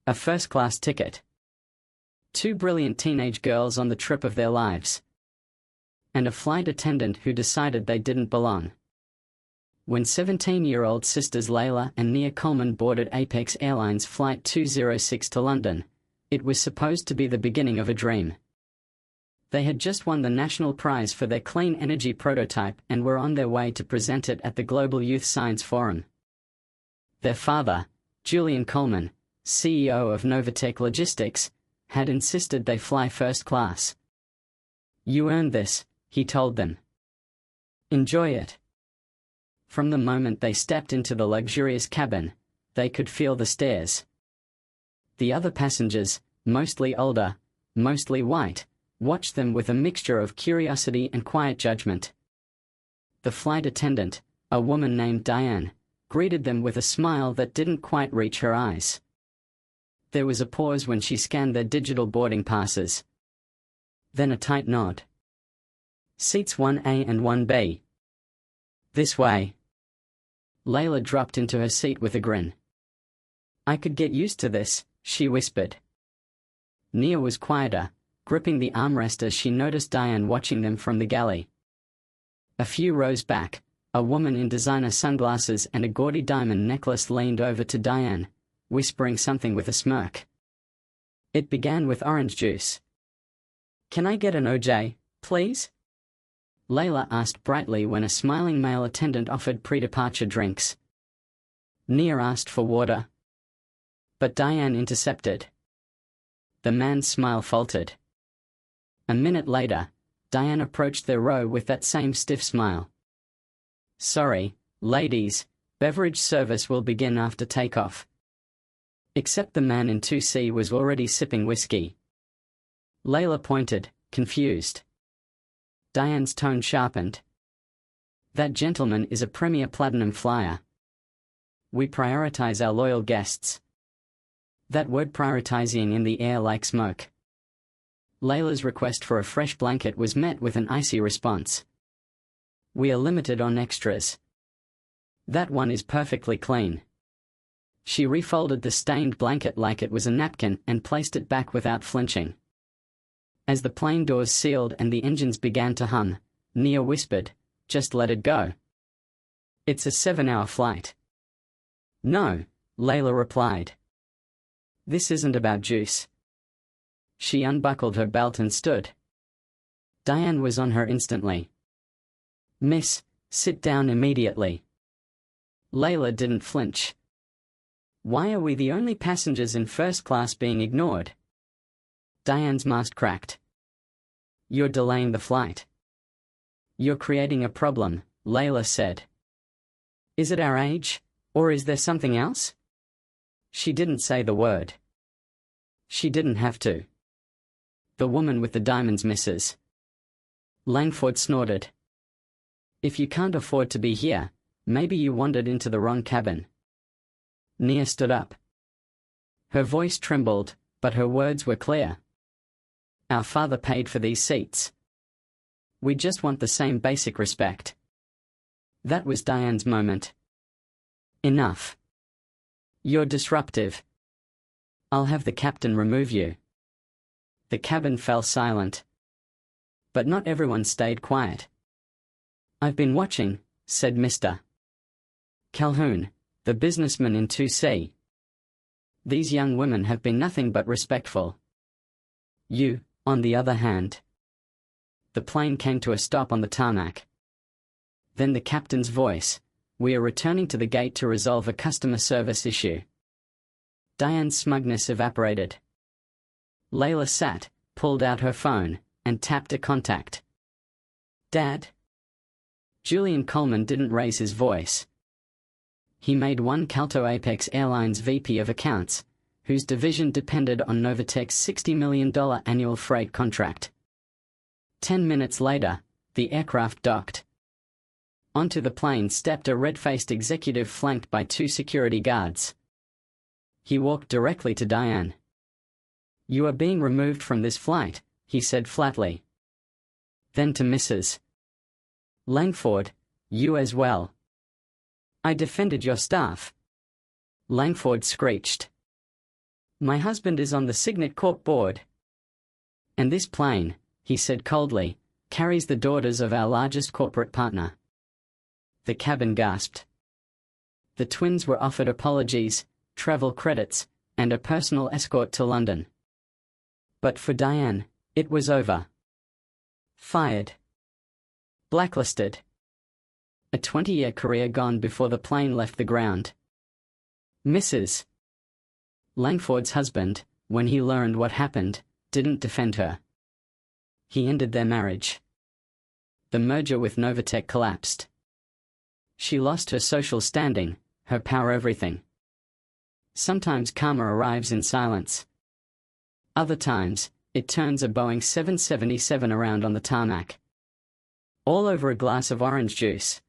a first-class ticket. Two brilliant teenage girls on the trip of their lives. And a flight attendant who decided they didn't belong. When 17-year-old sisters Layla and Nia Coleman boarded Apex Airlines Flight 206 to London, it was supposed to be the beginning of a dream. They had just won the national prize for their clean energy prototype and were on their way to present it at the Global Youth Science Forum. Their father, Julian Coleman, CEO of Novatech Logistics, had insisted they fly first class. "You earned this," he told them. "Enjoy it." From the moment they stepped into the luxurious cabin, they could feel the stares. The other passengers, mostly older, mostly white, watched them with a mixture of curiosity and quiet judgment. The flight attendant, a woman named Diane, greeted them with a smile that didn't quite reach her eyes. There was a pause when she scanned their digital boarding passes. Then a tight nod. "Seats 1A and 1B. This way." Layla dropped into her seat with a grin. "I could get used to this," she whispered. Nia was quieter, gripping the armrest as she noticed Diane watching them from the galley. A few rows back, a woman in designer sunglasses and a gaudy diamond necklace leaned over to Diane, whispering something with a smirk. It began with orange juice. "Can I get an OJ, please?" Layla asked brightly when a smiling male attendant offered pre-departure drinks. Nia asked for water. But Diane intercepted. The man's smile faltered. A minute later, Diane approached their row with that same stiff smile. "Sorry, ladies, beverage service will begin after takeoff." Except the man in 2C was already sipping whiskey. Layla pointed, confused. Diane's tone sharpened. "That gentleman is a premier platinum flyer. We prioritize our loyal guests." That word prioritizing in the air like smoke. Layla's request for a fresh blanket was met with an icy response. "We are limited on extras. That one is perfectly clean." She refolded the stained blanket like it was a napkin and placed it back without flinching. As the plane doors sealed and the engines began to hum, Nia whispered, "Just let it go. It's a 7-hour flight." "No," Layla replied. "This isn't about juice." She unbuckled her belt and stood. Diane was on her instantly. "Miss, sit down immediately." Layla didn't flinch. "Why are we the only passengers in first class being ignored?" Diane's mask cracked. "You're delaying the flight." "You're creating a problem," Layla said. "Is it our age, or is there something else?" She didn't say the word. She didn't have to. The woman with the diamonds misses. Langford snorted. "If you can't afford to be here, maybe you wandered into the wrong cabin." Nia stood up. Her voice trembled, but her words were clear. "Our father paid for these seats. We just want the same basic respect." That was Diane's moment. "Enough. You're disruptive. I'll have the captain remove you." The cabin fell silent. But not everyone stayed quiet. "I've been watching," said Mr. Calhoun, the businessman in 2C. "These young women have been nothing but respectful. You, on the other hand." The plane came to a stop on the tarmac. Then the captain's voice, "We are returning to the gate to resolve a customer service issue." Diane's smugness evaporated. Layla sat, pulled out her phone, and tapped a contact. "Dad?" Julian Coleman didn't raise his voice. He made one Calto Apex Airlines VP of Accounts, whose division depended on Novatech's $60 million annual freight contract. 10 minutes later, the aircraft docked. Onto the plane stepped a red-faced executive flanked by 2 security guards. He walked directly to Diane. "You are being removed from this flight," he said flatly. Then to Mrs. Langford, "You as well." "I defended your staff." Langford screeched. My husband is on the Signet Corp board. And this plane, he said coldly, carries the daughters of our largest corporate partner. The cabin gasped. The twins were offered apologies, travel credits, and a personal escort to London. But for Diane, it was over. Fired. Blacklisted. A 20-year career gone before the plane left the ground. Mrs. Langford's husband, when he learned what happened, didn't defend her. He ended their marriage. The merger with Novatech collapsed. She lost her social standing, her power, everything. Sometimes karma arrives in silence. Other times, it turns a Boeing 777 around on the tarmac. All over a glass of orange juice.